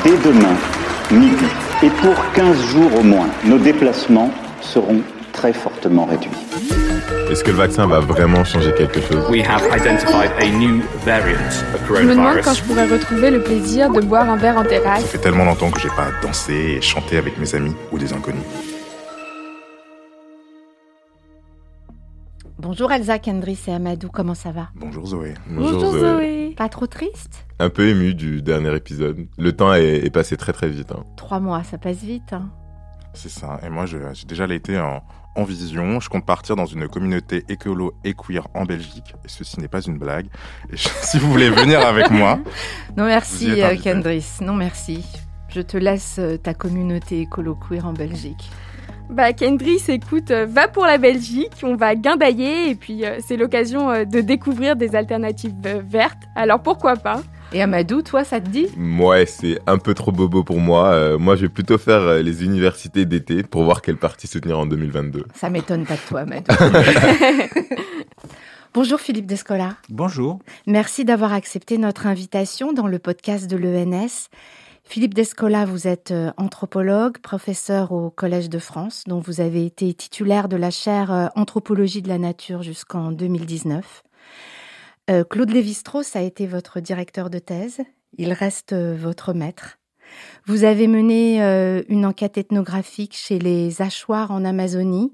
dès demain, midi, et pour 15 jours au moins, nos déplacements seront très fortement réduits. Est-ce que le vaccin va vraiment changer quelque chose? We have identified a new variant of Je me demande coronavirus. quand je pourrais retrouver le plaisir de boire un verre en Ça terrasse. fait tellement longtemps que j'ai pas dansé et chanté avec mes amis ou des inconnus. Bonjour Elsa, Kendris et Amadou, comment ça va? Bonjour Zoé. Bonjour Zoé. Pas trop triste? Un peu ému du dernier épisode. Le temps est passé très très vite. 3 mois, ça passe vite. C'est ça. Et moi, j'ai déjà été en vision. Je compte partir dans une communauté écolo et queer en Belgique. Et ceci n'est pas une blague. Et si vous voulez venir avec moi... Non Vous merci y êtes invité. Kendris, non merci. Je te laisse ta communauté écolo-queer en Belgique. Bah Kendris, écoute, va pour la Belgique, on va guindailler et puis c'est l'occasion de découvrir des alternatives vertes. Alors pourquoi pas? Et Amadou, toi, ça te dit? Ouais, c'est un peu trop bobo pour moi. Moi, je vais plutôt faire les universités d'été pour voir quel parti soutenir en 2022. Ça m'étonne pas de toi, Amadou. Bonjour Philippe Descola. Bonjour. Merci d'avoir accepté notre invitation dans le podcast de l'ENS. Philippe Descola, vous êtes anthropologue, professeur au Collège de France, dont vous avez été titulaire de la chaire Anthropologie de la nature jusqu'en 2019. Claude Lévi-Strauss a été votre directeur de thèse. Il reste votre maître. Vous avez mené une enquête ethnographique chez les Achuars en Amazonie,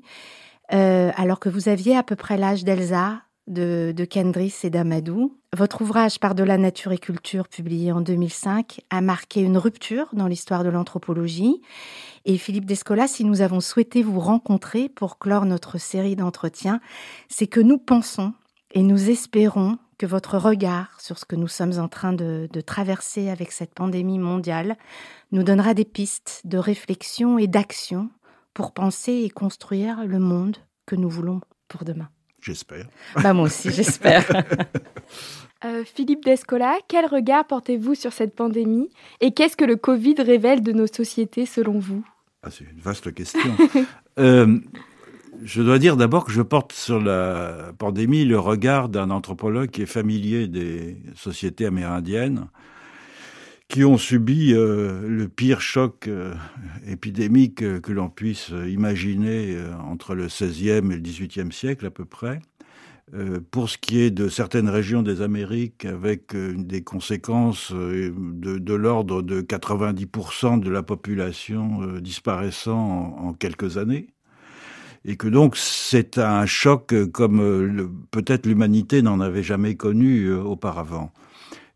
alors que vous aviez à peu près l'âge d'Elsa, de Kendris et d'Amadou. Votre ouvrage Par-delà nature et culture, publié en 2005, a marqué une rupture dans l'histoire de l'anthropologie. Et Philippe Descola, si nous avons souhaité vous rencontrer pour clore notre série d'entretiens, c'est que nous pensons et nous espérons que votre regard sur ce que nous sommes en train de traverser avec cette pandémie mondiale nous donnera des pistes de réflexion et d'action pour penser et construire le monde que nous voulons pour demain. J'espère. Bah moi aussi, j'espère. Philippe Descola, quel regard portez-vous sur cette pandémie et qu'est-ce que le Covid révèle de nos sociétés selon vous? C'est une vaste question. Je dois dire d'abord que je porte sur la pandémie le regard d'un anthropologue qui est familier des sociétés amérindiennes qui ont subi le pire choc épidémique que l'on puisse imaginer entre le XVIe et le XVIIIe siècle à peu près. Pour ce qui est de certaines régions des Amériques, avec des conséquences de l'ordre de 90% de la population disparaissant en quelques années. Et que donc c'est un choc comme peut-être l'humanité n'en avait jamais connu auparavant.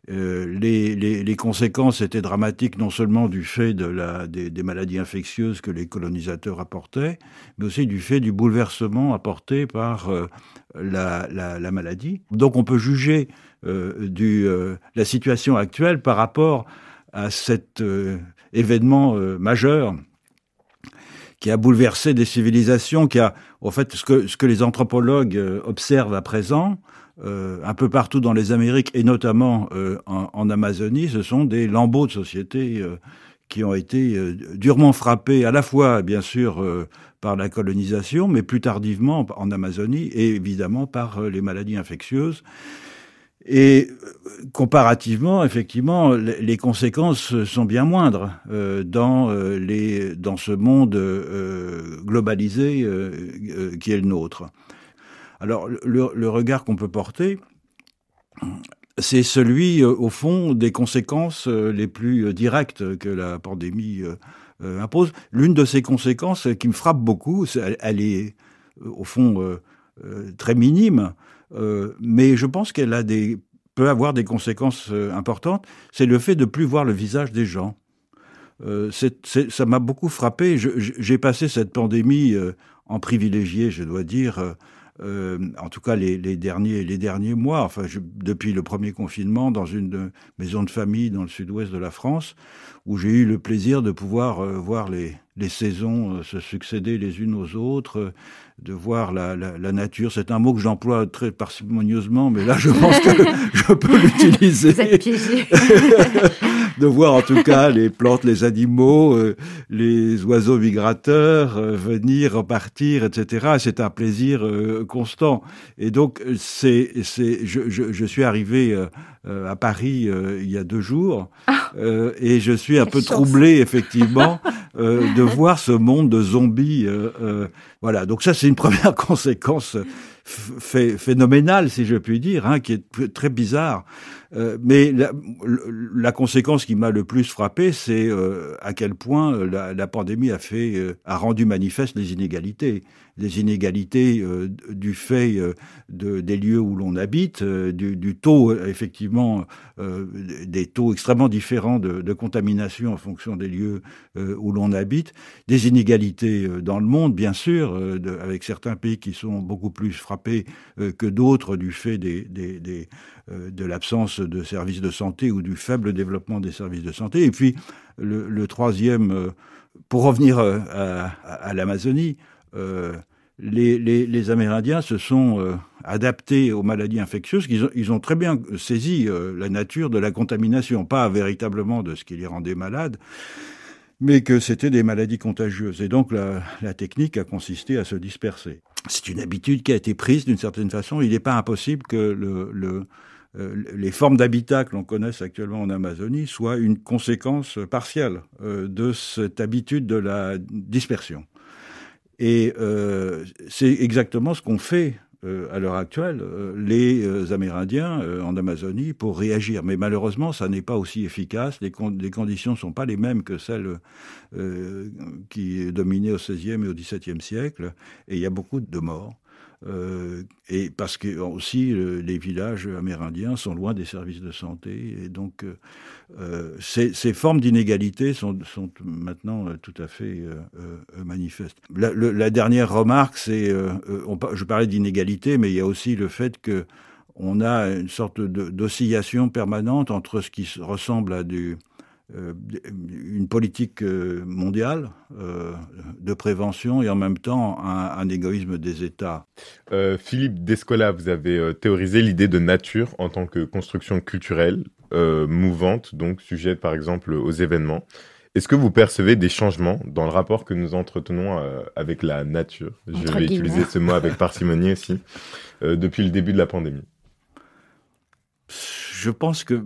Les conséquences étaient dramatiques non seulement du fait des maladies infectieuses que les colonisateurs apportaient, mais aussi du fait du bouleversement apporté par la maladie. Donc on peut juger la situation actuelle par rapport à cet événement majeur qui a bouleversé des civilisations, qui a, en fait, ce que les anthropologues observent à présent, un peu partout dans les Amériques et notamment en Amazonie, ce sont des lambeaux de sociétés qui ont été durement frappés à la fois, bien sûr, par la colonisation, mais plus tardivement en Amazonie et évidemment par les maladies infectieuses. Et comparativement, effectivement, les conséquences sont bien moindres dans ce monde globalisé qui est le nôtre. Alors, le regard qu'on peut porter, c'est celui, au fond, des conséquences les plus directes que la pandémie impose. L'une de ces conséquences qui me frappe beaucoup, elle est, au fond, très minime, mais je pense qu'elle peut avoir des conséquences importantes, c'est le fait de plus voir le visage des gens. Ça m'a beaucoup frappé. J'ai passé cette pandémie en privilégié, je dois dire, en tout cas les derniers mois, enfin depuis le premier confinement, dans une maison de famille dans le sud-ouest de la France, où j'ai eu le plaisir de pouvoir voir les saisons se succéder les unes aux autres, de voir la nature. C'est un mot que j'emploie très parcimonieusement, mais là je pense que je peux l'utiliser. Vous êtes piégé. De voir en tout cas les plantes, les animaux, les oiseaux migrateurs venir, repartir, etc. C'est un plaisir constant. Et donc je suis arrivé à Paris il y a 2 jours, et je suis un peu troublé, effectivement, de voir ce monde de zombies. Voilà, donc ça, c'est une première conséquence phénoménale, si je puis dire, hein, qui est très bizarre. Mais la conséquence qui m'a le plus frappé, c'est à quel point la pandémie a rendu manifeste les inégalités. Les inégalités du fait des lieux où l'on habite, du taux, effectivement, des taux extrêmement différents de contamination en fonction des lieux où l'on habite, des inégalités dans le monde, bien sûr, avec certains pays qui sont beaucoup plus frappés que d'autres du fait de l'absence de services de santé ou du faible développement des services de santé. Et puis, le troisième, pour revenir à l'Amazonie, les Amérindiens se sont adaptés aux maladies infectieuses. Ils ont très bien saisi la nature de la contamination, pas véritablement de ce qui les rendait malades, mais que c'était des maladies contagieuses. Et donc, la technique a consisté à se disperser. C'est une habitude qui a été prise d'une certaine façon. Il n'est pas impossible que les formes d'habitat que l'on connaisse actuellement en Amazonie soient une conséquence partielle de cette habitude de la dispersion. Et c'est exactement ce qu'ont fait à l'heure actuelle les Amérindiens en Amazonie pour réagir. Mais malheureusement, ça n'est pas aussi efficace. Les conditions ne sont pas les mêmes que celles qui dominaient au XVIe et au XVIIe siècle. Et il y a beaucoup de morts. Et parce que aussi les villages amérindiens sont loin des services de santé, et donc ces formes d'inégalité sont maintenant tout à fait manifestes. La dernière remarque, c'est je parlais d'inégalité, mais il y a aussi le fait que on a une sorte d'oscillation permanente entre ce qui ressemble à une politique mondiale de prévention et en même temps un égoïsme des États. Philippe Descola, vous avez théorisé l'idée de nature en tant que construction culturelle, mouvante, donc sujette par exemple aux événements. Est-ce que vous percevez des changements dans le rapport que nous entretenons avec la nature ? Je vais utiliser ce mot avec parcimonie aussi, depuis le début de la pandémie. Je pense que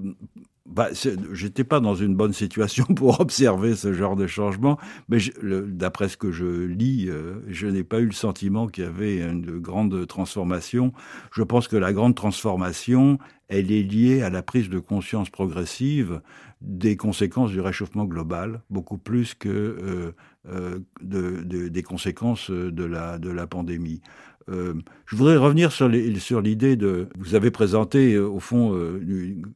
j'étais pas dans une bonne situation pour observer ce genre de changement, mais d'après ce que je lis, je n'ai pas eu le sentiment qu'il y avait une grande transformation. Je pense que la grande transformation, elle est liée à la prise de conscience progressive des conséquences du réchauffement global, beaucoup plus que des conséquences de la pandémie. Je voudrais revenir sur l'idée vous avez présenté au fond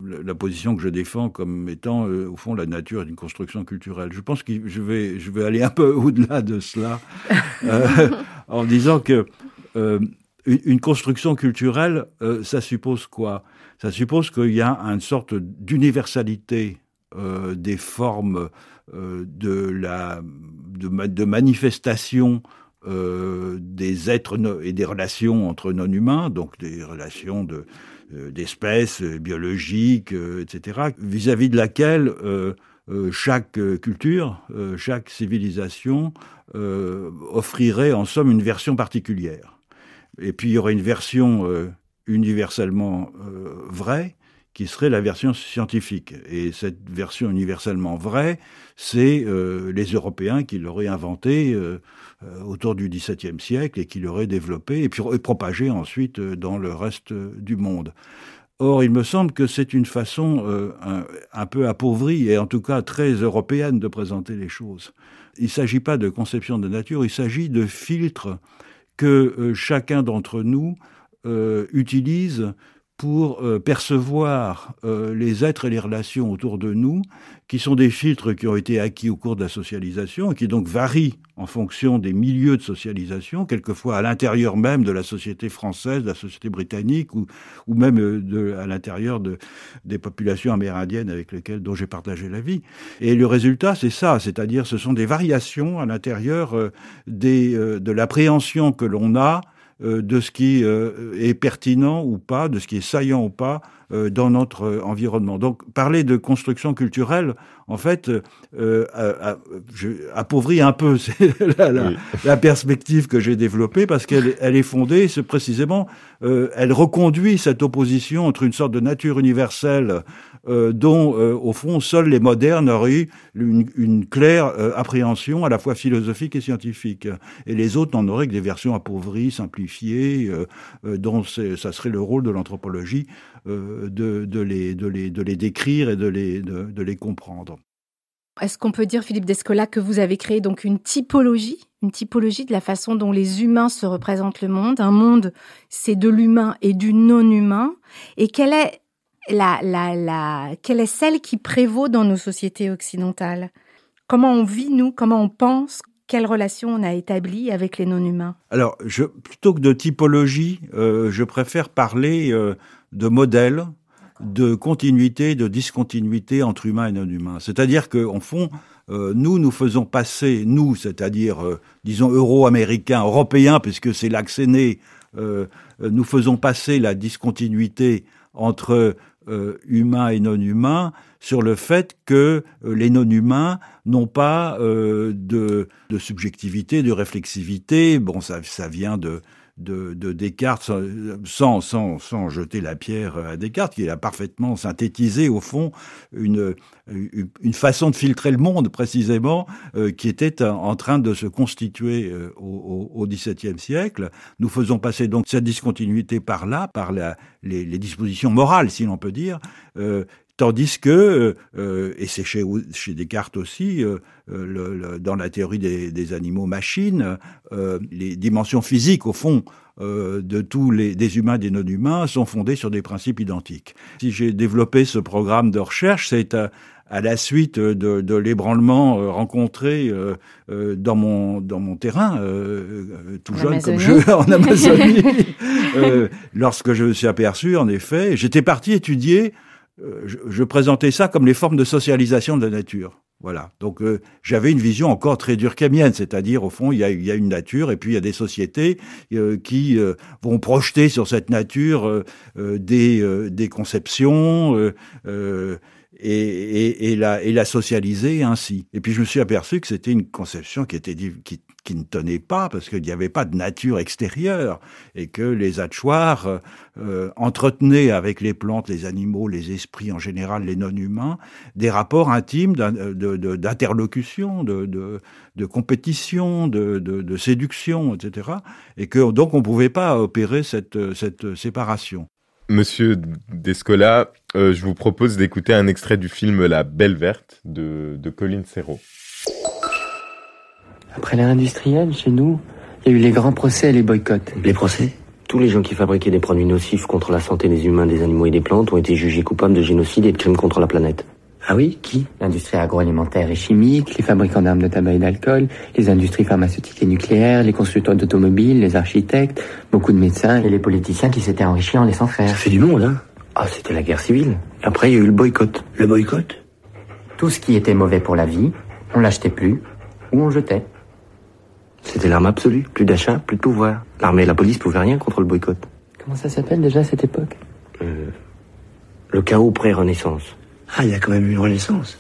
la position que je défends comme étant au fond la nature d'une construction culturelle. Je pense que je vais aller un peu au-delà de cela en disant que une construction culturelle, ça suppose quoi ? Ça suppose qu'il y a une sorte d'universalité des formes de manifestation des êtres et des relations entre non-humains, donc des relations d'espèces biologiques, etc., vis-à-vis de laquelle chaque culture, chaque civilisation offrirait en somme une version particulière. Et puis il y aurait une version universellement vraie, qui serait la version scientifique. Et cette version universellement vraie, c'est les Européens qui l'auraient inventée autour du XVIIe siècle et qui l'auraient développée et puis propagée ensuite dans le reste du monde. Or, il me semble que c'est une façon un peu appauvrie et en tout cas très européenne de présenter les choses. Il ne s'agit pas de conception de nature, il s'agit de filtres que chacun d'entre nous utilise pour percevoir les êtres et les relations autour de nous, qui sont des filtres qui ont été acquis au cours de la socialisation et qui donc varient en fonction des milieux de socialisation, quelquefois à l'intérieur même de la société française, de la société britannique ou même à l'intérieur des populations amérindiennes dont j'ai partagé la vie. Et le résultat, c'est ça, c'est-à-dire ce sont des variations à l'intérieur de l'appréhension que l'on a de ce qui est pertinent ou pas, de ce qui est saillant ou pas dans notre environnement. Donc, parler de construction culturelle, en fait, appauvrit un peu la perspective que j'ai développée, parce qu'elle est fondée, c'est précisément, elle reconduit cette opposition entre une sorte de nature universelle dont, au fond, seuls les modernes auraient eu une claire appréhension à la fois philosophique et scientifique. Et les autres n'en auraient que des versions appauvries, simplifiées, dont ça serait le rôle de l'anthropologie de les décrire et de les comprendre. Est-ce qu'on peut dire, Philippe Descola, que vous avez créé donc une typologie de la façon dont les humains se représentent le monde? Un monde, c'est de l'humain et du non-humain. Et quelle est celle qui prévaut dans nos sociétés occidentales? Comment on vit, nous? Comment on pense? Quelle relation on a établie avec les non-humains? Alors, plutôt que de typologie, je préfère parler de modèles, de continuité, de discontinuité entre humains et non-humains. C'est-à-dire qu'en fond, nous faisons passer, c'est-à-dire, disons, euro-américains, européens, puisque c'est là que c'est né, nous faisons passer la discontinuité entre humains et non-humains sur le fait que les non-humains n'ont pas de subjectivité, de réflexivité. Bon, ça vient de Descartes, sans jeter la pierre à Descartes, qui a parfaitement synthétisé, au fond, une façon de filtrer le monde, précisément, qui était en train de se constituer au XVIIe siècle. Nous faisons passer donc cette discontinuité par les dispositions morales, si l'on peut dire, tandis que, et c'est chez Descartes aussi, dans la théorie des animaux-machines, les dimensions physiques, au fond, de tous des humains et des non-humains sont fondées sur des principes identiques. Si j'ai développé ce programme de recherche, c'est à la suite de l'ébranlement rencontré dans mon terrain, tout jeune comme en Amazonie, lorsque je me suis aperçu, en effet, j'étais parti étudier. Je présentais ça comme les formes de socialisation de la nature. Voilà. Donc, j'avais une vision encore très durkheimienne, c'est-à-dire, au fond, il y a une nature et puis il y a des sociétés qui vont projeter sur cette nature des conceptions et la socialiser ainsi. Et puis, je me suis aperçu que c'était une conception qui ne tenait pas, parce qu'il n'y avait pas de nature extérieure, et que les Achuars entretenaient avec les plantes, les animaux, les esprits en général, les non-humains, des rapports intimes d'interlocution, de compétition, de séduction, etc. Et que donc on ne pouvait pas opérer cette séparation. Monsieur Descola, je vous propose d'écouter un extrait du film La Belle Verte de Colin Serrault. Après l'ère industrielle, chez nous, il y a eu les grands procès et les boycotts. Les procès ? Tous les gens qui fabriquaient des produits nocifs contre la santé des humains, des animaux et des plantes ont été jugés coupables de génocide et de crimes contre la planète. Ah oui ? Qui ? L'industrie agroalimentaire et chimique, les fabricants d'armes de tabac et d'alcool, les industries pharmaceutiques et nucléaires, les constructeurs d'automobiles, les architectes, beaucoup de médecins et les politiciens qui s'étaient enrichis en laissant faire. Ça fait du monde, hein ? Ah, c'était la guerre civile. Après, il y a eu le boycott. Le boycott ? Tout ce qui était mauvais pour la vie, on l'achetait plus ou on jetait. C'était l'arme absolue. Plus d'achat, plus de pouvoir. L'armée et la police pouvaient rien contre le boycott. Comment ça s'appelle déjà cette époque ? Le chaos pré-Renaissance. Ah, il y a quand même eu une renaissance.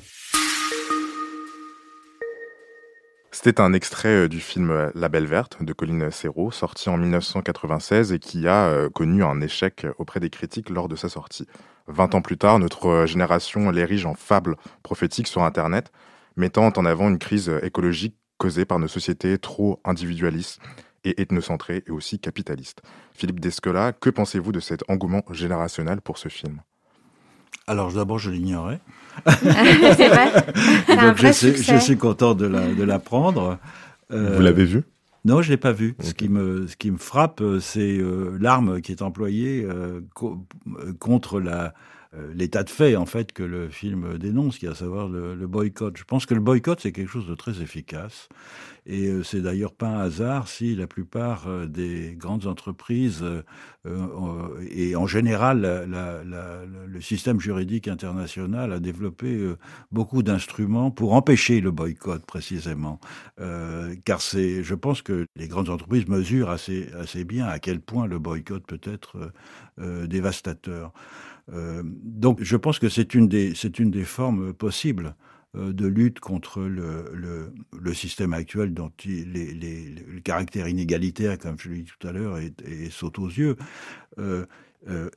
C'était un extrait du film La Belle Verte de Colin Serrault, sorti en 1996 et qui a connu un échec auprès des critiques lors de sa sortie. 20 ans plus tard, notre génération l'érige en fable prophétique sur Internet, mettant en avant une crise écologique causée par nos sociétés trop individualistes et ethnocentrées et aussi capitalistes. Philippe Descola, que pensez-vous de cet engouement générationnel pour ce film ? Alors d'abord, je l'ignorais. C'est vrai. C'est un vrai succès. Je suis content de l'apprendre. Vous l'avez vu ? Non, je l'ai pas vu. Okay. Ce qui me frappe, c'est l'arme qui est employée contre l'état de fait, en fait, que le film dénonce, qui est à savoir le boycott. Je pense que le boycott, c'est quelque chose de très efficace. Et c'est d'ailleurs pas un hasard si la plupart des grandes entreprises et en général le système juridique international a développé beaucoup d'instruments pour empêcher le boycott précisément. Car je pense que les grandes entreprises mesurent assez bien à quel point le boycott peut être dévastateur. Donc je pense que c'est une des formes possibles de lutte contre le système actuel dont le caractère inégalitaire, comme je l'ai dit tout à l'heure, saute aux yeux.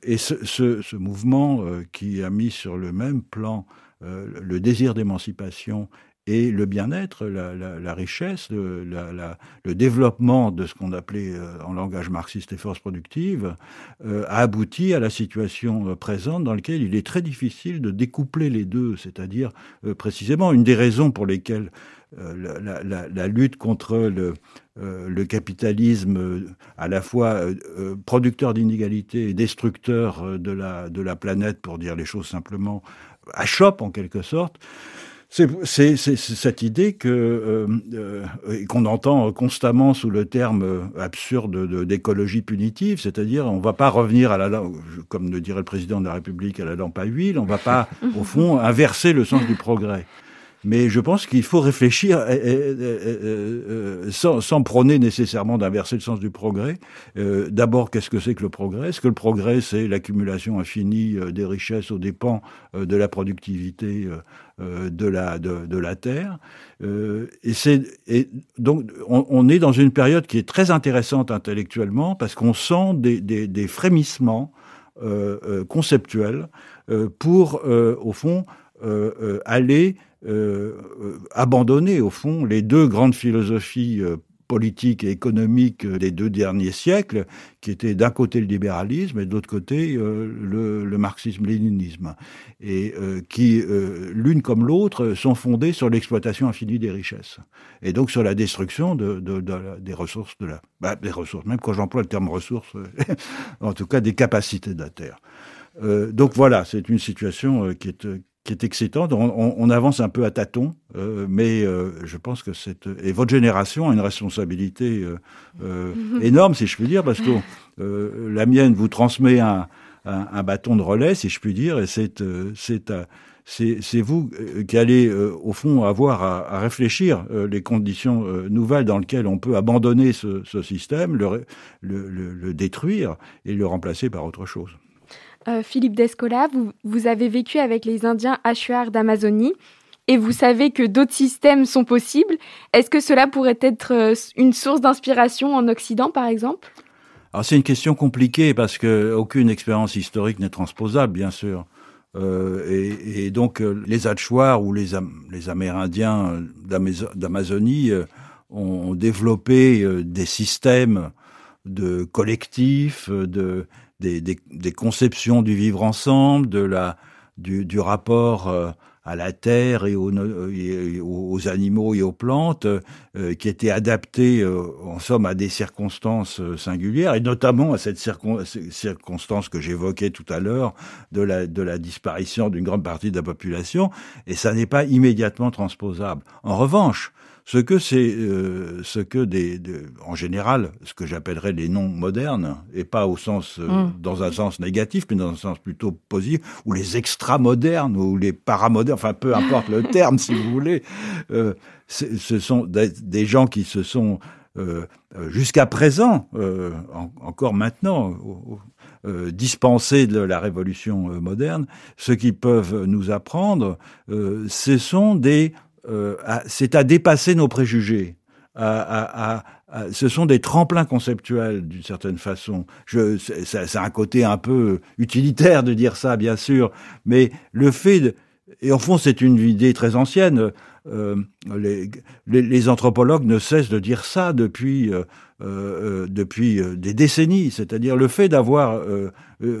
Et ce mouvement qui a mis sur le même plan le désir d'émancipation et le bien-être, la richesse, le développement de ce qu'on appelait en langage marxiste les forces productives, a abouti à la situation présente dans laquelle il est très difficile de découpler les deux, c'est-à-dire précisément une des raisons pour lesquelles la lutte contre le capitalisme à la fois producteur d'inégalités et destructeur de la planète, pour dire les choses simplement, achoppe en quelque sorte. C'est cette idée qu'on entend constamment sous le terme absurde d'écologie punitive, c'est-à-dire on ne va pas revenir comme le dirait le président de la République, à la lampe à huile, on ne va pas, au fond, inverser le sens du progrès. Mais je pense qu'il faut réfléchir sans prôner nécessairement d'inverser le sens du progrès. D'abord, qu'est-ce que c'est que le progrès ? Est-ce que le progrès, c'est l'accumulation infinie des richesses aux dépens de la productivité de la terre ? Et donc, on est dans une période qui est très intéressante intellectuellement parce qu'on sent des frémissements conceptuels pour, au fond, aller abandonner, au fond, les deux grandes philosophies politiques et économiques des 2 derniers siècles, qui étaient d'un côté le libéralisme et de l'autre côté le marxisme-léninisme, et qui, l'une comme l'autre, sont fondées sur l'exploitation infinie des richesses, et donc sur la destruction des ressources, des ressources, même quand j'emploie le terme ressources, en tout cas des capacités de la Terre. Donc voilà, c'est une situation qui est excitante. On avance un peu à tâtons, mais je pense que et votre génération a une responsabilité énorme, si je puis dire, parce que la mienne vous transmet un bâton de relais, si je puis dire, et c'est vous qui allez, au fond, avoir à réfléchir les conditions nouvelles dans lesquelles on peut abandonner ce système, le détruire et le remplacer par autre chose. Philippe Descola, vous avez vécu avec les Indiens Achuar d'Amazonie et vous savez que d'autres systèmes sont possibles. Est-ce que cela pourrait être une source d'inspiration en Occident, par exemple ? Alors c'est une question compliquée parce qu'aucune expérience historique n'est transposable, bien sûr. Et donc les Achuar ou les Amérindiens d'Amazonie ont développé des systèmes de collectifs, des conceptions du vivre ensemble, du rapport à la terre et aux animaux et aux plantes, qui étaient adaptés, en somme, à des circonstances singulières, et notamment à cette circonstance que j'évoquais tout à l'heure, de la disparition d'une grande partie de la population, et ça n'est pas immédiatement transposable. En revanche, en général, ce que j'appellerais les noms modernes, et pas dans un sens négatif, mais dans un sens plutôt positif, ou les extra-modernes, ou les paramodernes, enfin peu importe le terme si vous voulez, ce sont des gens qui se sont, jusqu'à présent, encore maintenant, dispensés de la révolution moderne, ce qu'ils peuvent nous apprendre, c'est à dépasser nos préjugés. Ce sont des tremplins conceptuels, d'une certaine façon. C'est un côté un peu utilitaire de dire ça, bien sûr, mais et au fond, c'est une idée très ancienne. Les anthropologues ne cessent de dire ça depuis des décennies. C'est-à-dire le fait d'avoir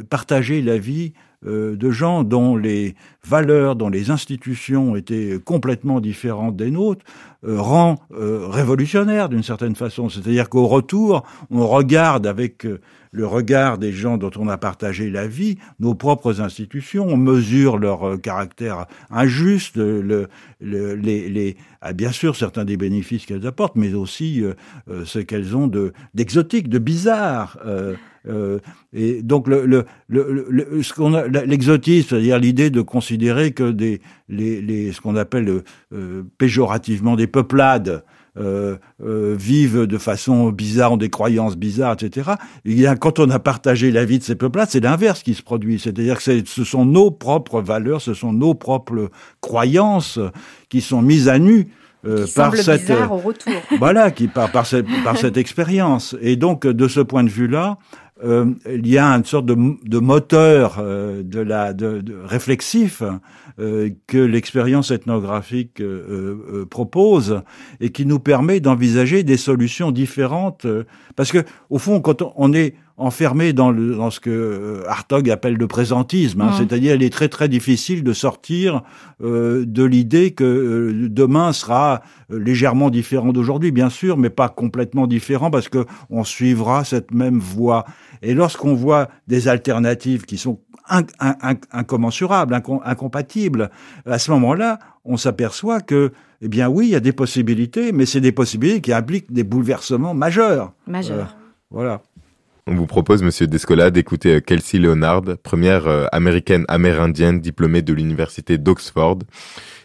partagé la vie de gens dont les valeurs, dont les institutions étaient complètement différentes des nôtres, rend révolutionnaire d'une certaine façon. C'est-à-dire qu'au retour, on regarde avec le regard des gens dont on a partagé la vie, nos propres institutions, on mesure leur caractère injuste, bien sûr certains des bénéfices qu'elles apportent, mais aussi ce qu'elles ont d'exotique, de bizarre. Et donc l'exotisme, c'est-à-dire l'idée de considérer que ce qu'on appelle péjorativement des peuplades vivent de façon bizarre, ont des croyances bizarres, etc. Quand on a partagé la vie de ces peuples-là, c'est l'inverse qui se produit. C'est-à-dire que ce sont nos propres valeurs, ce sont nos propres croyances qui sont mises à nu par cette bizarre au retour. Voilà, par cette expérience. Et donc, de ce point de vue-là, il y a une sorte de moteur réflexif que l'expérience ethnographique propose et qui nous permet d'envisager des solutions différentes. Parce que, au fond, quand on est enfermé dans ce que Hartog appelle le présentisme, c'est-à-dire il est très très difficile de sortir de l'idée que demain sera légèrement différent d'aujourd'hui, bien sûr, mais pas complètement différent parce que on suivra cette même voie. Et lorsqu'on voit des alternatives qui sont incommensurables, incompatibles, à ce moment-là, on s'aperçoit que, eh bien oui, il y a des possibilités, mais c'est des possibilités qui impliquent des bouleversements majeurs. Voilà. On vous propose, Monsieur Descola, d'écouter Kelsey Leonard, première américaine amérindienne diplômée de l'université d'Oxford,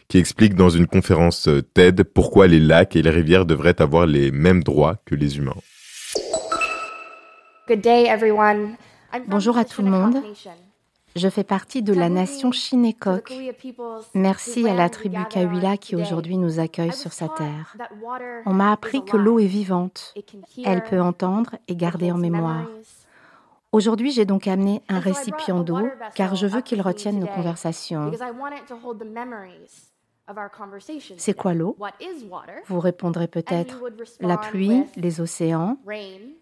qui explique dans une conférence TED pourquoi les lacs et les rivières devraient avoir les mêmes droits que les humains. Good day, everyone. Bonjour à tout le monde. Je fais partie de la nation Shinnecock. Merci à la tribu Cahuilla qui aujourd'hui nous accueille sur sa terre. On m'a appris que l'eau est vivante. Elle peut entendre et garder en mémoire. Aujourd'hui, j'ai donc amené un récipient d'eau car je veux qu'il retienne nos conversations. C'est quoi l'eau ? Vous répondrez peut-être la pluie, les océans,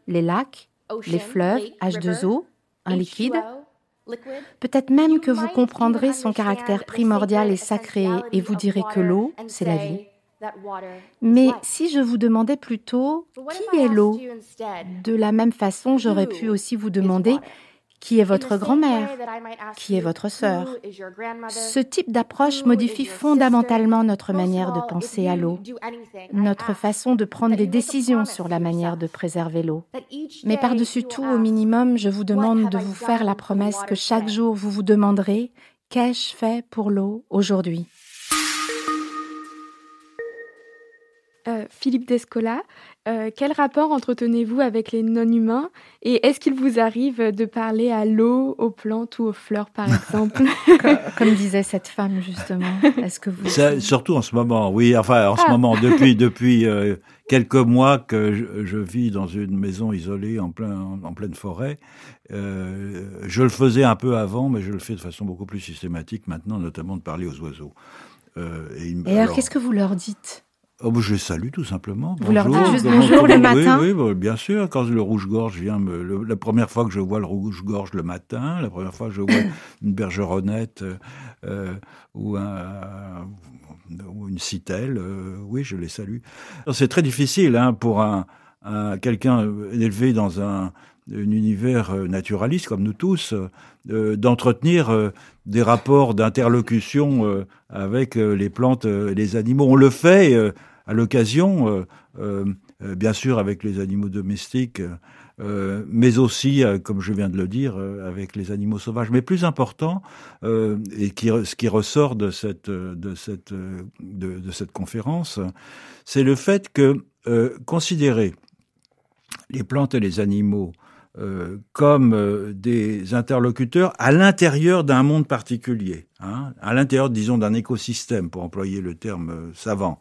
les lacs, les fleuves, H2O, un liquide. Peut-être même que vous comprendrez son caractère primordial et sacré et vous direz que l'eau, c'est la vie. Mais si je vous demandais plutôt qui est l'eau, de la même façon, j'aurais pu aussi vous demander qui est votre grand-mère, qui est votre sœur. Ce type d'approche modifie fondamentalement notre manière de penser à l'eau, notre façon de prendre des décisions sur la manière de préserver l'eau. Mais par-dessus tout, au minimum, je vous demande de vous faire la promesse que chaque jour vous vous demanderez « Qu'ai-je fait pour l'eau aujourd'hui ?» Philippe Descola, quel rapport entretenez-vous avec les non-humains et est-ce qu'il vous arrive de parler à l'eau, aux plantes ou aux fleurs, par exemple? Comme disait cette femme, justement. Est-ce que vous... Surtout en ce moment, oui. Enfin, en ce moment, depuis quelques mois que je vis dans une maison isolée en pleine forêt. Je le faisais un peu avant, mais je le fais de façon beaucoup plus systématique maintenant, notamment de parler aux oiseaux. Et alors, qu'est-ce que vous leur dites ? Je les salue tout simplement. Vous leur dites juste bonjour le matin ? Oui, bien sûr. Quand le rouge-gorge vient, la première fois que je vois le rouge-gorge le matin, la première fois que je vois une bergeronnette ou une citelle, oui, je les salue. C'est très difficile pour quelqu'un élevé dans un univers naturaliste comme nous tous, d'entretenir des rapports d'interlocution avec les plantes et les animaux. On le fait à l'occasion, bien sûr avec les animaux domestiques, mais aussi, comme je viens de le dire, avec les animaux sauvages. Mais plus important, et ce qui ressort de cette conférence, c'est le fait que considérer les plantes et les animaux comme des interlocuteurs à l'intérieur d'un monde particulier, à l'intérieur, disons, d'un écosystème, pour employer le terme savant,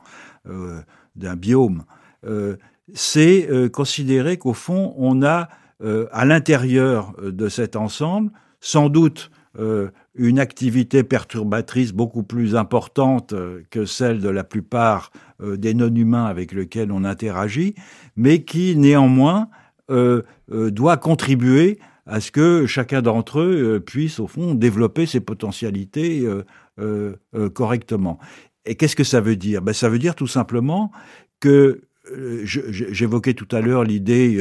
d'un biome, c'est considérer qu'au fond, on a à l'intérieur de cet ensemble, sans doute, une activité perturbatrice beaucoup plus importante que celle de la plupart des non-humains avec lesquels on interagit, mais qui, néanmoins, doit contribuer à ce que chacun d'entre eux puisse, au fond, développer ses potentialités correctement. Et qu'est-ce que ça veut dire ? Ça veut dire tout simplement que, j'évoquais tout à l'heure l'idée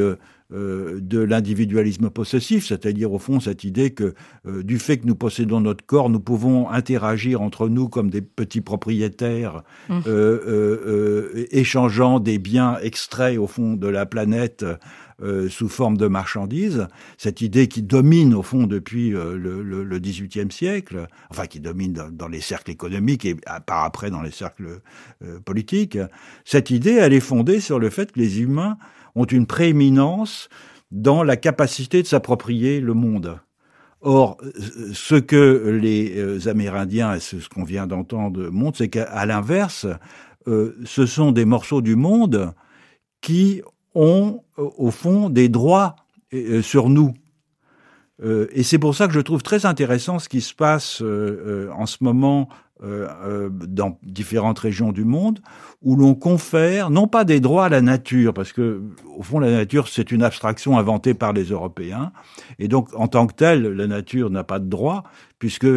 de l'individualisme possessif, c'est-à-dire au fond cette idée que du fait que nous possédons notre corps, nous pouvons interagir entre nous comme des petits propriétaires, échangeant des biens extraits au fond de la planète sous forme de marchandises. Cette idée qui domine au fond depuis le XVIIIe siècle, enfin qui domine dans les cercles économiques et par après dans les cercles politiques. Cette idée, elle est fondée sur le fait que les humains ont une prééminence dans la capacité de s'approprier le monde. Or, ce que les Amérindiens, et ce qu'on vient d'entendre, montrent, c'est qu'à l'inverse, ce sont des morceaux du monde qui ont, au fond, des droits sur nous. Et c'est pour ça que je trouve très intéressant ce qui se passe en ce moment dans différentes régions du monde, où l'on confère non pas des droits à la nature, parce que au fond la nature c'est une abstraction inventée par les Européens, et donc en tant que telle la nature n'a pas de droit, puisque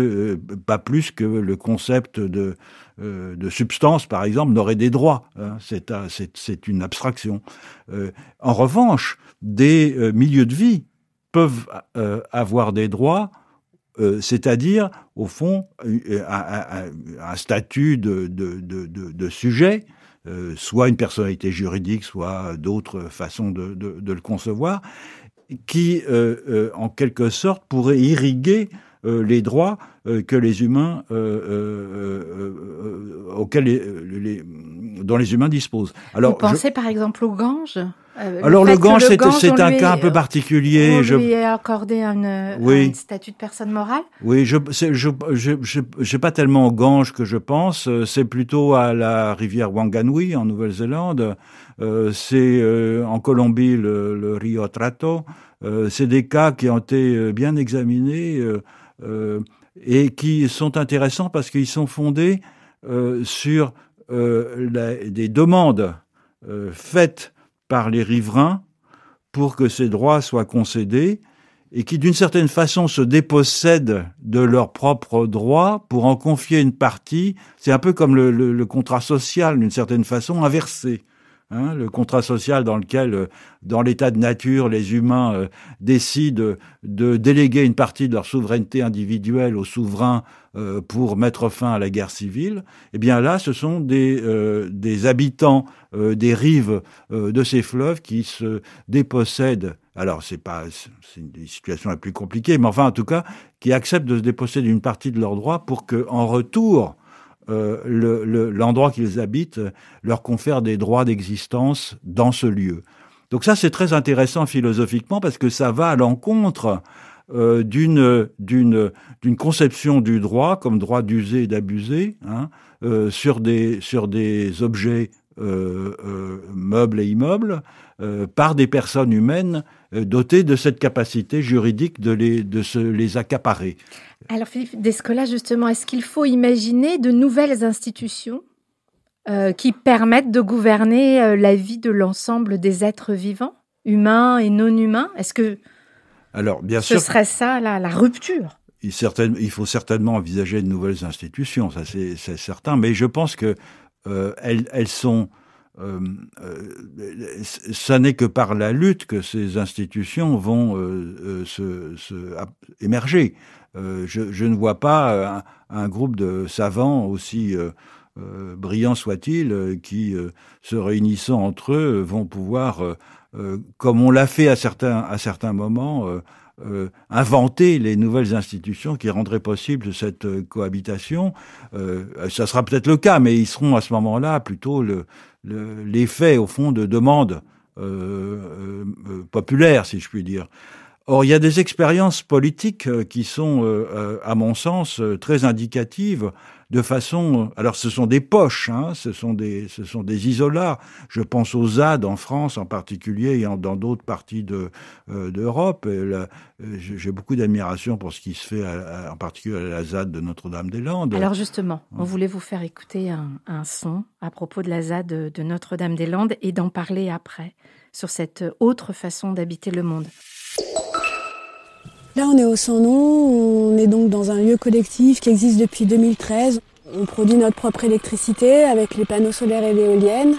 pas plus que le concept de substance par exemple n'aurait des droits, hein. C'est une abstraction. En revanche, des milieux de vie peuvent avoir des droits, c'est-à-dire, au fond, un statut de sujet, soit une personnalité juridique, soit d'autres façons de le concevoir, qui, en quelque sorte, pourrait irriguer les droits que les humains, dont les humains disposent. Alors, vous pensez par exemple au Gange ? Alors le Gange, c'est un cas un peu particulier. On lui a accordé un statut de personne morale ? Oui, je pas tellement au Gange que je pense. C'est plutôt à la rivière Wanganui en Nouvelle-Zélande. C'est en Colombie le Rio Trato. C'est des cas qui ont été bien examinés et qui sont intéressants parce qu'ils sont fondés sur des demandes faites par les riverains pour que ces droits soient concédés et qui, d'une certaine façon, se dépossèdent de leurs propres droits pour en confier une partie. C'est un peu comme le contrat social, d'une certaine façon, inversé. Hein, le contrat social dans lequel, dans l'état de nature, les humains décident de déléguer une partie de leur souveraineté individuelle aux souverains pour mettre fin à la guerre civile. Eh bien là, ce sont des habitants des rives de ces fleuves qui se dépossèdent. Alors c'est une situation la plus compliquée, mais enfin en tout cas qui acceptent de se déposséder d'une partie de leurs droits pour que, en retour, l'endroit qu'ils habitent leur confère des droits d'existence dans ce lieu. Donc ça, c'est très intéressant philosophiquement parce que ça va à l'encontre d'une conception du droit comme droit d'user et d'abuser, hein, sur des objets meubles et immeubles par des personnes humaines dotées de cette capacité juridique de se les accaparer. Alors Philippe Descola, justement, est-ce qu'il faut imaginer de nouvelles institutions qui permettent de gouverner la vie de l'ensemble des êtres vivants, humains et non humains ? Est-ce que bien sûr, serait ça la rupture ? Il faut certainement envisager de nouvelles institutions, ça c'est certain, mais je pense que elles sont... ça n'est que par la lutte que ces institutions vont émerger. Je ne vois pas un groupe de savants aussi brillants soient-ils qui, se réunissant entre eux, vont pouvoir, comme on l'a fait à certains moments, inventer les nouvelles institutions qui rendraient possible cette cohabitation. Ça sera peut-être le cas, mais ils seront à ce moment-là plutôt l'effet, au fond, de demandes populaires, si je puis dire. Or, il y a des expériences politiques qui sont, à mon sens, très indicatives de façon... Alors, ce sont des poches, hein, ce sont des isolats. Je pense aux ZAD en France en particulier et dans d'autres parties d'Europe. J'ai beaucoup d'admiration pour ce qui se fait, en particulier à la ZAD de Notre-Dame-des-Landes. Alors justement, on voulait vous faire écouter un son à propos de la ZAD de Notre-Dame-des-Landes et d'en parler après, sur cette autre façon d'habiter le monde. Là, on est au Sans Nom, on est donc dans un lieu collectif qui existe depuis 2013. On produit notre propre électricité avec les panneaux solaires et l'éolienne.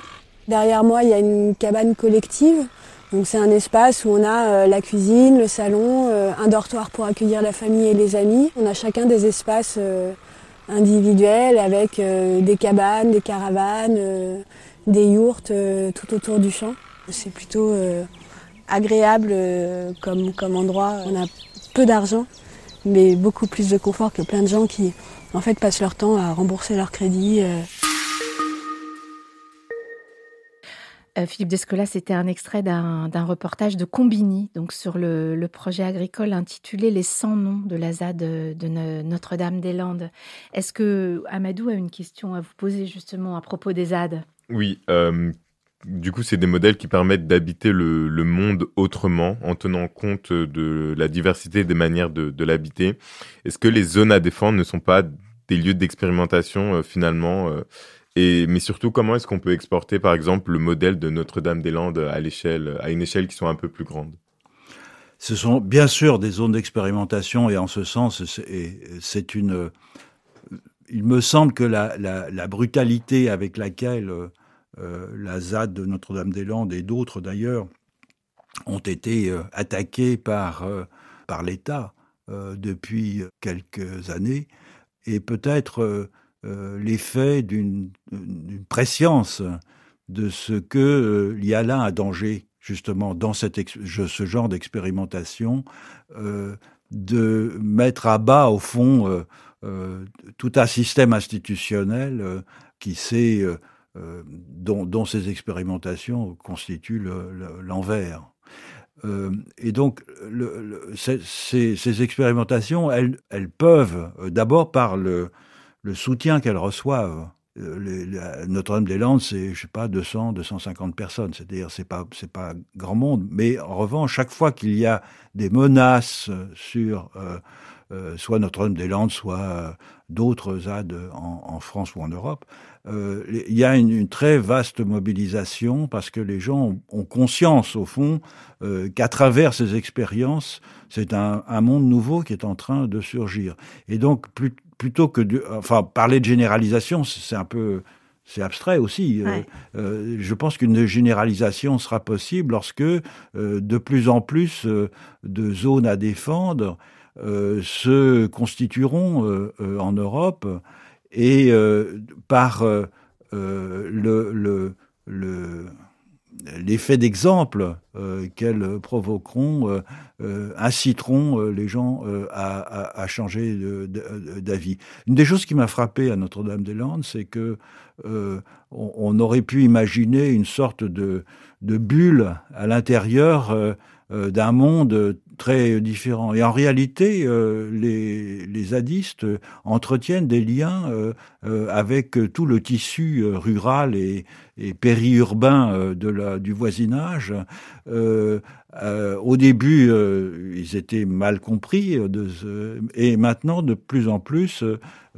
Derrière moi, il y a une cabane collective. Donc c'est un espace où on a la cuisine, le salon, un dortoir pour accueillir la famille et les amis. On a chacun des espaces individuels avec des cabanes, des caravanes, des yourtes tout autour du champ. C'est plutôt agréable comme endroit. On a peu d'argent, mais beaucoup plus de confort que plein de gens qui en fait passent leur temps à rembourser leur crédit. Philippe Descola, c'était un extrait d'un reportage de Combini, donc sur le projet agricole intitulé « Les 100 noms de la ZAD de Notre-Dame-des-Landes ». Est-ce que Amadou a une question à vous poser justement à propos des ZAD ? Oui, du coup, c'est des modèles qui permettent d'habiter le monde autrement, en tenant compte de la diversité des manières de l'habiter. Est-ce que les zones à défendre ne sont pas des lieux d'expérimentation finalement mais surtout, comment est-ce qu'on peut exporter, par exemple, le modèle de Notre-Dame-des-Landes à une échelle qui soit un peu plus grande ? Ce sont bien sûr des zones d'expérimentation, et en ce sens, il me semble que la brutalité avec laquelle la ZAD de Notre-Dame-des-Landes et d'autres d'ailleurs ont été attaqués par l'État depuis quelques années, et peut-être l'effet d'une prescience de ce qu'il y a là un danger, justement, dans ce genre d'expérimentation, de mettre à bas, au fond, tout un système institutionnel qui s'est... dont ces expérimentations constituent l'envers. Et donc, ces expérimentations, elles peuvent, d'abord par le soutien qu'elles reçoivent. Notre-Dame-des-Landes, c'est, 200, 250 personnes, c'est-à-dire c'est pas grand monde, mais en revanche, chaque fois qu'il y a des menaces sur soit Notre-Dame-des-Landes, soit d'autres ZAD en France ou en Europe, il y a une très vaste mobilisation parce que les gens ont conscience, au fond, qu'à travers ces expériences, c'est un monde nouveau qui est en train de surgir. Et donc, plutôt que parler de généralisation, c'est abstrait aussi. Ouais. Je pense qu'une généralisation sera possible lorsque de plus en plus de zones à défendre se constitueront en Europe et par l'effet d'exemple qu'elles provoqueront inciteront les gens à changer d'avis. Une des choses qui m'a frappé à Notre-Dame-des-Landes, c'est que on aurait pu imaginer une sorte de bulle à l'intérieur d'un monde très différent. Et en réalité, les zadistes entretiennent des liens avec tout le tissu rural et périurbain du voisinage. Au début, ils étaient mal compris, et maintenant, de plus en plus,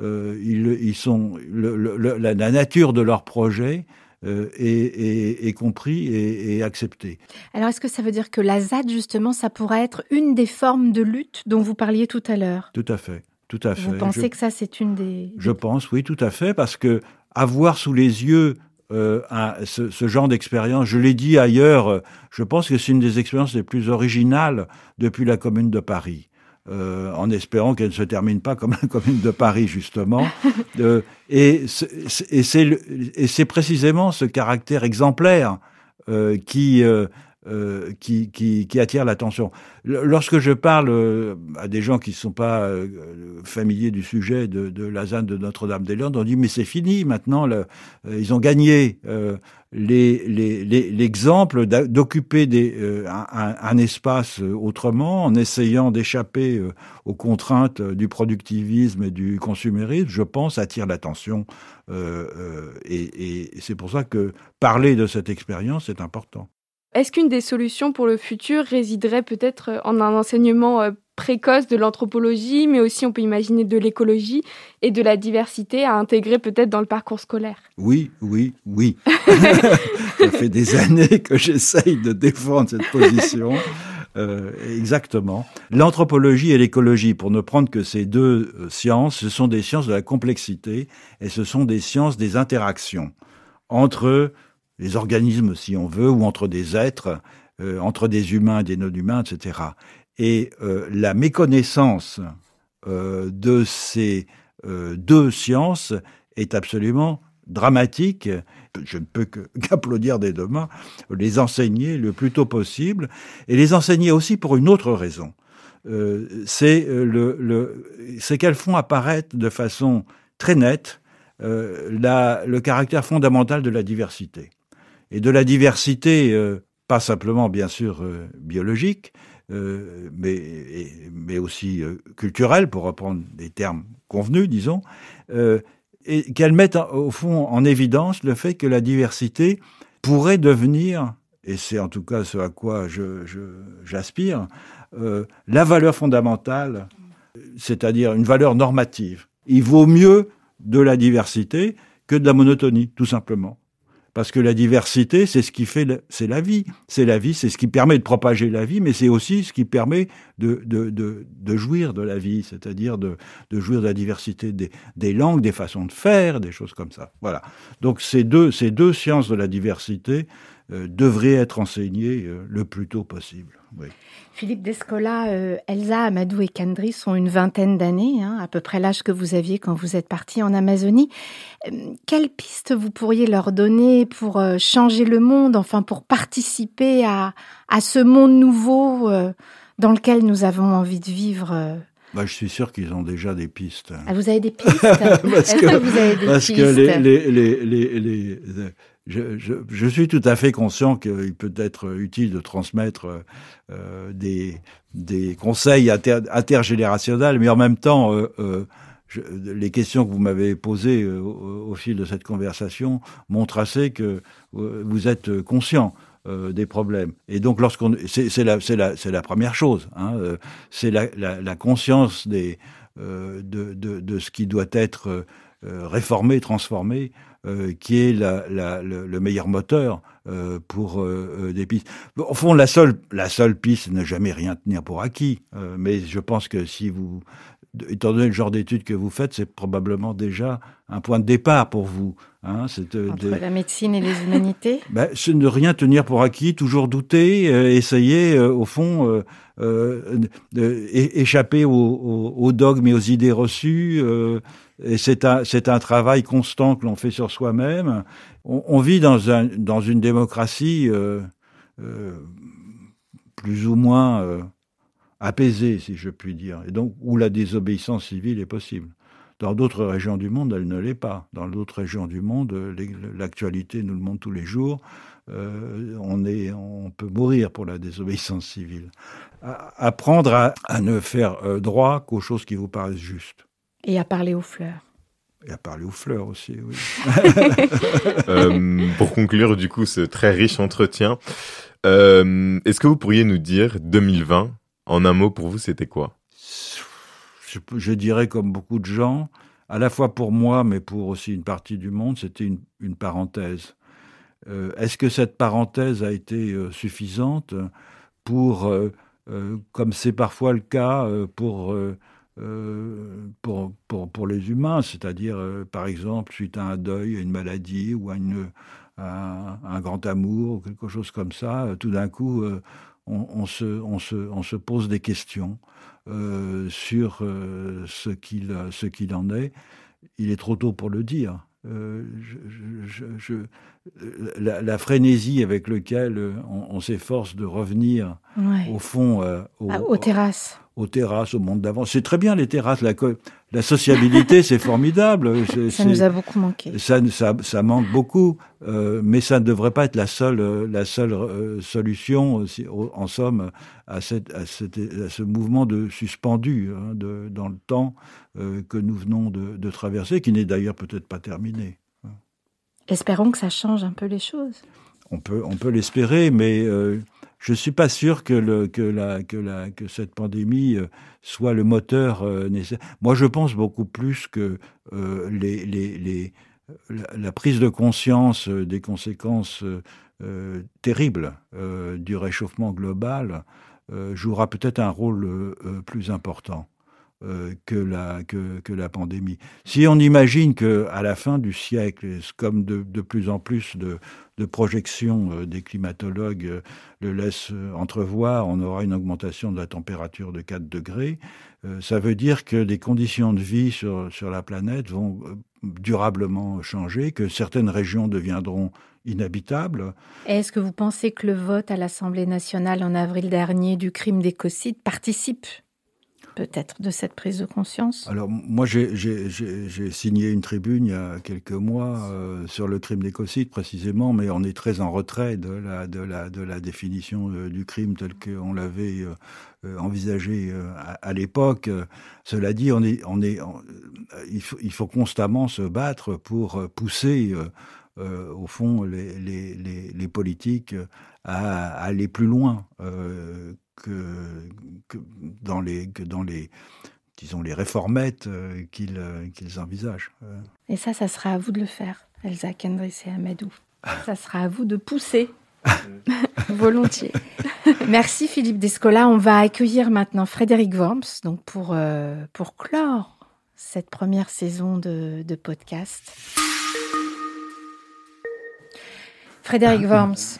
ils sont la nature de leur projet est compris et accepté. Alors, est-ce que ça veut dire que la ZAD, justement, ça pourrait être une des formes de lutte dont vous parliez tout à l'heure ? Tout à fait. Vous pensez que ça, c'est une des... Je pense, oui, tout à fait, parce que avoir sous les yeux ce genre d'expérience, je l'ai dit ailleurs, je pense que c'est une des expériences les plus originales depuis la Commune de Paris. En espérant qu'elle ne se termine pas comme la Commune de Paris, justement. Et c'est précisément ce caractère exemplaire qui attire l'attention. Lorsque je parle à des gens qui ne sont pas familiers du sujet de la ZAD de Notre-Dame-des-Landes, on dit mais c'est fini maintenant, ils ont gagné l'exemple d'occuper un espace autrement en essayant d'échapper aux contraintes du productivisme et du consumérisme, je pense, attire l'attention et c'est pour ça que parler de cette expérience est important. Est-ce qu'une des solutions pour le futur résiderait peut-être en un enseignement précoce de l'anthropologie, mais aussi on peut imaginer de l'écologie et de la diversité à intégrer peut-être dans le parcours scolaire ? Oui. Ça fait des années que j'essaye de défendre cette position. Exactement. L'anthropologie et l'écologie, pour ne prendre que ces deux sciences, ce sont des sciences de la complexité et ce sont des sciences des interactions entre les organismes, si on veut, ou entre des êtres, entre des humains et des non-humains, etc. Et la méconnaissance de ces deux sciences est absolument dramatique. Je ne peux qu'applaudir des deux mains, les enseigner le plus tôt possible, et les enseigner aussi pour une autre raison. C'est qu'elles font apparaître de façon très nette le caractère fondamental de la diversité. Et de la diversité, pas simplement, bien sûr, biologique, mais aussi culturelle, pour reprendre des termes convenus, disons, et qu'elles mettent au fond en évidence le fait que la diversité pourrait devenir, et c'est en tout cas ce à quoi j'aspire, la valeur fondamentale, c'est-à-dire une valeur normative. Il vaut mieux de la diversité que de la monotonie, tout simplement. Parce que la diversité, c'est ce qui fait, c'est la vie. C'est la vie, c'est ce qui permet de propager la vie, mais c'est aussi ce qui permet de jouir de la vie, c'est-à-dire de jouir de la diversité des langues, des façons de faire, des choses comme ça. Voilà. Donc ces deux sciences de la diversité devraient être enseignées le plus tôt possible. Oui. Philippe Descola, Elsa, Amadou et Kandri sont une vingtaine d'années, à peu près l'âge que vous aviez quand vous êtes partis en Amazonie. Quelles pistes vous pourriez leur donner pour changer le monde, enfin pour participer à ce monde nouveau dans lequel nous avavons envie de vivre Je suis sûr qu'ils ont déjà des pistes. Ah, vous avez des pistes Est-ce que vous avez des pistes Je suis tout à fait conscient qu'il peut être utile de transmettre des conseils intergénérationnels, mais en même temps, les questions que vous m'avez posées au fil de cette conversation montrent assez que vous êtes conscient des problèmes. Et donc, c'est la première chose, c'est la conscience de ce qui doit être réformé, transformé, qui est le meilleur moteur pour des pistes. Au fond, la seule piste, c'est ne jamais rien tenir pour acquis. Mais je pense que si vous, étant donné le genre d'études que vous faites, c'est probablement déjà un point de départ pour vous. Entre la médecine et les humanités c'est ne rien tenir pour acquis, toujours douter, essayer, au fond, échapper aux dogmes et aux idées reçues. Et c'est un travail constant que l'on fait sur soi-même. On vit dans une démocratie plus ou moins apaisée, si je puis dire, et donc où la désobéissance civile est possible. Dans d'autres régions du monde, elle ne l'est pas. Dans d'autres régions du monde, l'actualité nous le montre tous les jours. On peut mourir pour la désobéissance civile. Apprendre à ne faire droit qu'aux choses qui vous paraissent justes. Et à parler aux fleurs. Et à parler aux fleurs aussi, oui. Pour conclure, du coup, ce très riche entretien, est-ce que vous pourriez nous dire 2020, en un mot, pour vous, c'était quoi ? Je dirais, comme beaucoup de gens, à la fois pour moi, mais pour aussi une partie du monde, c'était une parenthèse. Est-ce que cette parenthèse a été suffisante pour, comme c'est parfois le cas, pour les humains, c'est-à-dire, par exemple, suite à un deuil, à une maladie ou à un grand amour ou quelque chose comme ça, tout d'un coup, on se pose des questions sur ce qu'il en est. Il est trop tôt pour le dire. La frénésie avec laquelle on s'efforce de revenir, au fond, aux terrasses, au monde d'avant. C'est très bien les terrasses, la sociabilité, c'est formidable. Ça nous a beaucoup manqué. Ça manque beaucoup, mais ça ne devrait pas être la seule solution, en somme, à ce mouvement de suspendu dans le temps que nous venons de traverser, qui n'est d'ailleurs peut-être pas terminé. Espérons que ça change un peu les choses. On peut l'espérer, mais je suis pas sûr que cette pandémie soit le moteur nécessaire. Moi, je pense beaucoup plus que la prise de conscience des conséquences terribles du réchauffement global jouera peut-être un rôle plus important que la pandémie. Si on imagine qu'à la fin du siècle, comme de plus en plus de projections des climatologues le laissent entrevoir, on aura une augmentation de la température de 4 degrés, ça veut dire que les conditions de vie sur la planète vont durablement changer, que certaines régions deviendront inhabitables. Est-ce que vous pensez que le vote à l'Assemblée nationale en avril dernier du crime d'écocide participe peut-être de cette prise de conscience? Alors moi j'ai signé une tribune il y a quelques mois sur le crime d'écocide précisément, mais on est très en retrait de la définition du crime tel qu'on l'avait envisagé à l'époque. Cela dit, il faut constamment se battre pour pousser au fond les politiques à aller plus loin que dans les disons les réformettes qu'ils envisagent. Et ça sera à vous de le faire, Elsa Kendriss et Amadou. Ça sera à vous de pousser. Volontiers. Merci Philippe Descola. On va accueillir maintenant Frédéric Worms donc pour clore cette première saison de podcast. Frédéric Worms,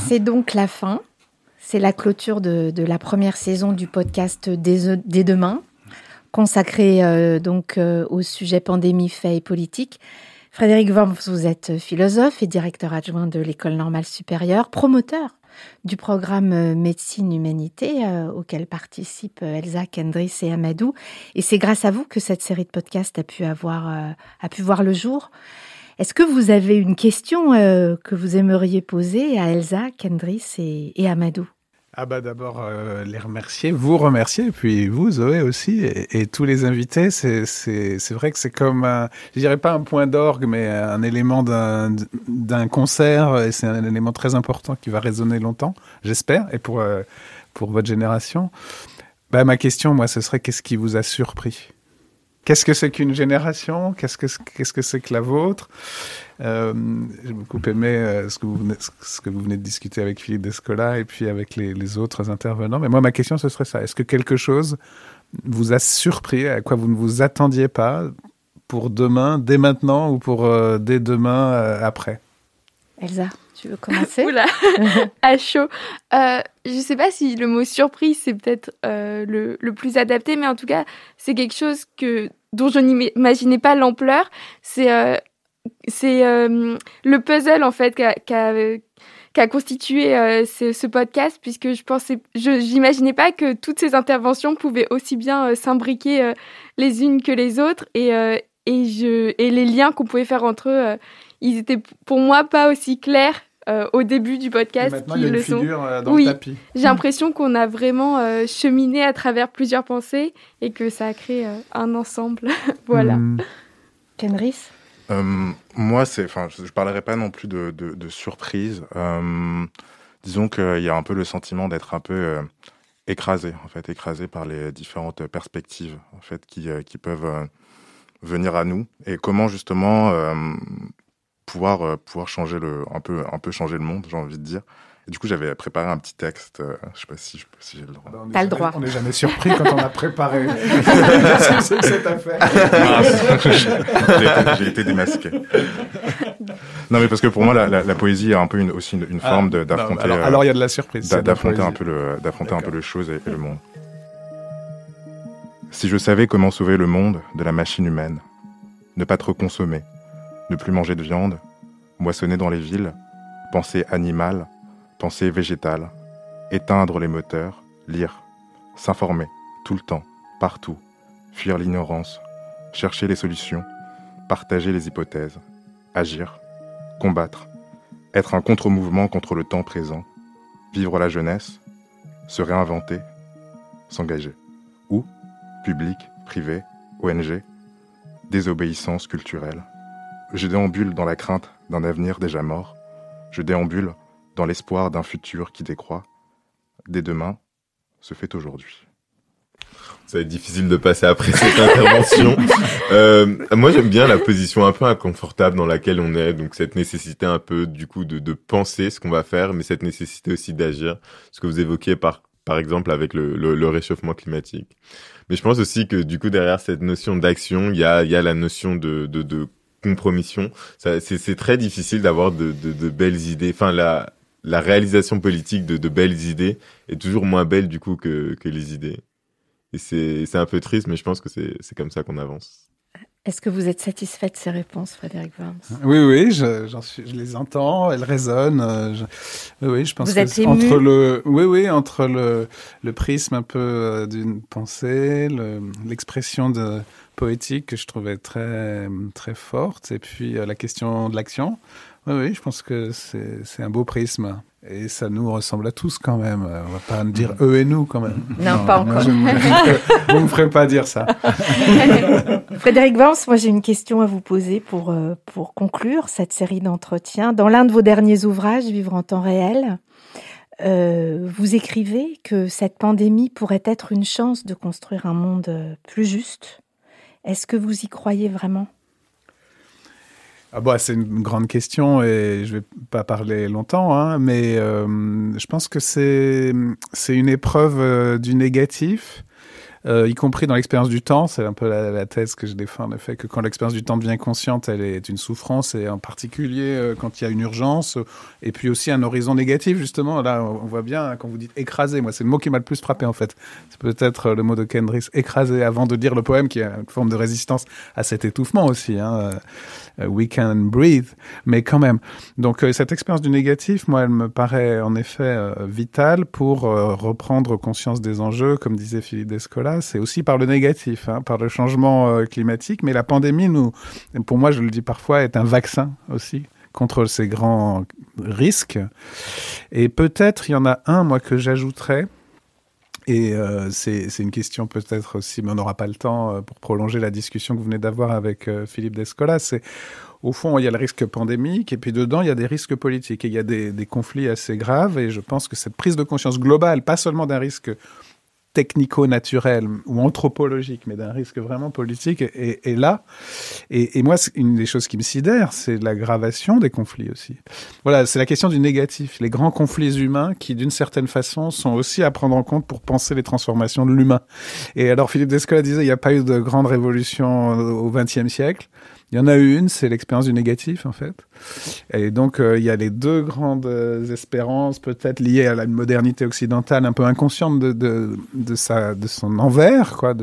c'est donc la fin. C'est la clôture de la première saison du podcast Dès demain, consacré donc au sujet pandémie, faits et politique. Frédéric Worms, vous êtes philosophe et directeur adjoint de l'École normale supérieure, promoteur du programme Médecine-Humanité auquel participent Elsa Kendriss et Amadou. Et c'est grâce à vous que cette série de podcasts a pu voir le jour. Est-ce que vous avez une question que vous aimeriez poser à Elsa Kendriss et Amadou? D'abord, vous remercier, et puis vous, Zoé, aussi, et tous les invités. C'est vrai que c'est comme, je dirais pas un point d'orgue, mais un élément d'un concert, et c'est un élément très important qui va résonner longtemps, j'espère, et pour votre génération. Ma question, moi, ce serait qu'est-ce qui vous a surpris ? Qu'est-ce que c'est qu'une génération ? Qu'est-ce que c'est que la vôtre ? J'ai beaucoup aimé ce que vous venez de discuter avec Philippe Descola et puis avec les autres intervenants. Mais moi, ma question, ce serait ça. Est-ce que quelque chose vous a surpris, à quoi vous ne vous attendiez pas pour demain, dès maintenant, ou pour dès demain, après ? Elsa, tu veux commencer ? Oula, à chaud. Je ne sais pas si le mot surprise, c'est peut-être le plus adapté, mais en tout cas, c'est quelque chose dont je n'imaginais pas l'ampleur. C'est le puzzle, en fait, qu'a constitué ce podcast, puisque j'imaginais pas que toutes ces interventions pouvaient aussi bien s'imbriquer les unes que les autres, et les liens qu'on pouvait faire entre eux, ils étaient pour moi pas aussi clairs au début du podcast qu'ils le sont. Dans le tapis. J'ai l'impression qu'on a vraiment cheminé à travers plusieurs pensées et que ça a créé un ensemble. Voilà. Kendriss ? Moi, je parlerai pas non plus de surprise. Disons qu'il y a un peu le sentiment d'être un peu écrasé par les différentes perspectives en fait qui peuvent venir à nous, et comment justement pouvoir changer un peu changer le monde, j'ai envie de dire. Et du coup, j'avais préparé un petit texte. Je sais pas si j'ai le droit. T'as le droit. On n'est jamais surpris quand on a préparé cette affaire. J'ai été démasqué. Non, mais parce que pour moi, la poésie a un peu aussi une forme d'affronter. Alors, il y a de la surprise. D'affronter un peu les choses et le monde. Si je savais comment sauver le monde de la machine humaine, ne pas trop consommer, ne plus manger de viande, moissonner dans les villes, penser animale, penser végétale, éteindre les moteurs, lire, s'informer, tout le temps, partout, fuir l'ignorance, chercher les solutions, partager les hypothèses, agir, combattre, être un contre-mouvement contre le temps présent, vivre la jeunesse, se réinventer, s'engager. Où ? Public, privé, ONG, désobéissance culturelle. Je déambule dans la crainte d'un avenir déjà mort. Je déambule dans l'espoir d'un futur qui décroît. Dès demain se fait aujourd'hui. Ça va être difficile de passer après cette intervention. Moi, j'aime bien la position un peu inconfortable dans laquelle on est, donc cette nécessité un peu, du coup, de penser ce qu'on va faire, mais cette nécessité aussi d'agir, ce que vous évoquiez par exemple avec le réchauffement climatique. Mais je pense aussi que, du coup, derrière cette notion d'action, il y a la notion de compromission. C'est très difficile d'avoir de belles idées. Enfin, la réalisation politique de belles idées est toujours moins belle, du coup, que les idées. Et c'est un peu triste, mais je pense que c'est comme ça qu'on avance. Est-ce que vous êtes satisfait de ces réponses, Frédéric Worms ? Oui, je les entends, elles résonnent. Oui, je pense vous que êtes ému ? entre le prisme un peu d'une pensée, l'expression poétique que je trouvais très très forte, et puis la question de l'action. Oui, je pense que c'est un beau prisme. Et ça nous ressemble à tous quand même. On va pas dire eux et nous quand même. Non, pas encore. Vous ne me ferez pas dire ça. Frédéric Worms, moi j'ai une question à vous poser pour conclure cette série d'entretiens. Dans l'un de vos derniers ouvrages, Vivre en temps réel, vous écrivez que cette pandémie pourrait être une chance de construire un monde plus juste. Est-ce que vous y croyez vraiment ? C'est une grande question et je vais pas parler longtemps, hein, mais je pense que c'est une épreuve du négatif, y compris dans l'expérience du temps. C'est un peu la thèse que je défends, le fait que quand l'expérience du temps devient consciente, elle est une souffrance, et en particulier quand il y a une urgence, et puis aussi un horizon négatif, justement. Là, on voit bien, quand vous dites écraser, moi c'est le mot qui m'a le plus frappé en fait. C'est peut-être le mot de Kendriss, écraser, avant de dire le poème, qui est une forme de résistance à cet étouffement aussi, hein. We can breathe, mais quand même. Donc cette expérience du négatif, moi, elle me paraît en effet vitale pour reprendre conscience des enjeux, comme disait Philippe Descola. C'est aussi par le négatif, hein, par le changement climatique, mais la pandémie, pour moi, je le dis parfois, est un vaccin aussi contre ces grands risques. Et peut-être, il y en a un, moi, que j'ajouterais. Et c'est une question peut-être aussi, mais on n'aura pas le temps pour prolonger la discussion que vous venez d'avoir avec Philippe Descola. C'est, au fond, il y a le risque pandémique, et puis dedans, il y a des risques politiques, et il y a des conflits assez graves, et je pense que cette prise de conscience globale, pas seulement d'un risque technico-naturel ou anthropologique, mais d'un risque vraiment politique, est là. Et moi, une des choses qui me sidère, c'est l'aggravation des conflits aussi. Voilà, c'est la question du négatif. Les grands conflits humains qui, d'une certaine façon, sont aussi à prendre en compte pour penser les transformations de l'humain. Et alors, Philippe Descola disait, il n'y a pas eu de grande révolution au XXe siècle. Il y en a eu une, c'est l'expérience du négatif, en fait. Et donc, il y a les deux grandes espérances, peut-être liées à la modernité occidentale, un peu inconsciente de son envers, quoi,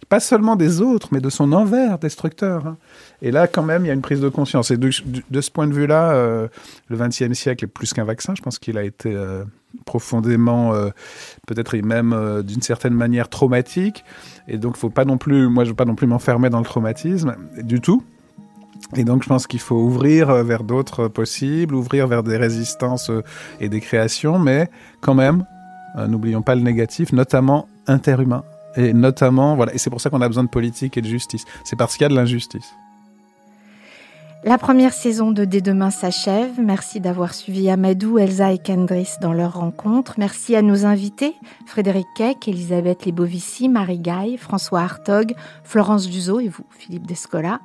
pas seulement des autres, mais de son envers destructeur, hein. Et là, quand même, il y a une prise de conscience. Et de ce point de vue-là, le XXe siècle est plus qu'un vaccin. Je pense qu'il a été profondément, peut-être même d'une certaine manière traumatique. Et donc, je ne veux pas non plus m'enfermer dans le traumatisme du tout. Et donc, je pense qu'il faut ouvrir vers d'autres possibles, ouvrir vers des résistances et des créations, mais quand même, n'oublions pas le négatif, notamment interhumain. Et notamment, voilà, et c'est pour ça qu'on a besoin de politique et de justice. C'est parce qu'il y a de l'injustice. La première saison de Dès demain s'achève. Merci d'avoir suivi Amadou, Elsa et Kendriss dans leur rencontre. Merci à nos invités, Frédéric Keck, Elisabeth Lebovici, Marie Gaille, François Hartog, Florence Duzot et vous, Philippe Descola.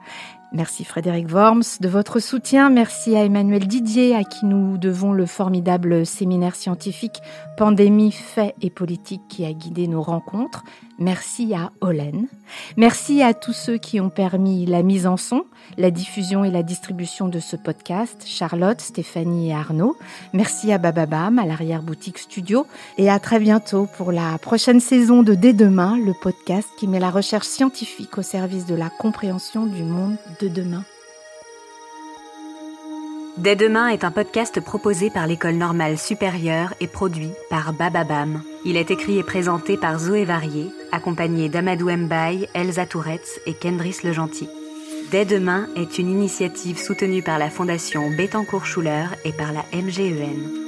Merci Frédéric Worms de votre soutien. Merci à Emmanuel Didier, à qui nous devons le formidable séminaire scientifique Pandémie, faits et politique qui a guidé nos rencontres. Merci à Olen. Merci à tous ceux qui ont permis la mise en son, la diffusion et la distribution de ce podcast, Charlotte, Stéphanie et Arnaud. Merci à Bababam, à l'arrière-boutique studio. Et à très bientôt pour la prochaine saison de Dès demain, le podcast qui met la recherche scientifique au service de la compréhension du monde de demain. Dès demain est un podcast proposé par l'École normale supérieure et produit par Bababam. Il est écrit et présenté par Zoé Varier, accompagné d'Amadou Mbaye, Elsa Touretz et Kendriss Legentil. Dès demain est une initiative soutenue par la Fondation Bettencourt Schuller et par la MGEN.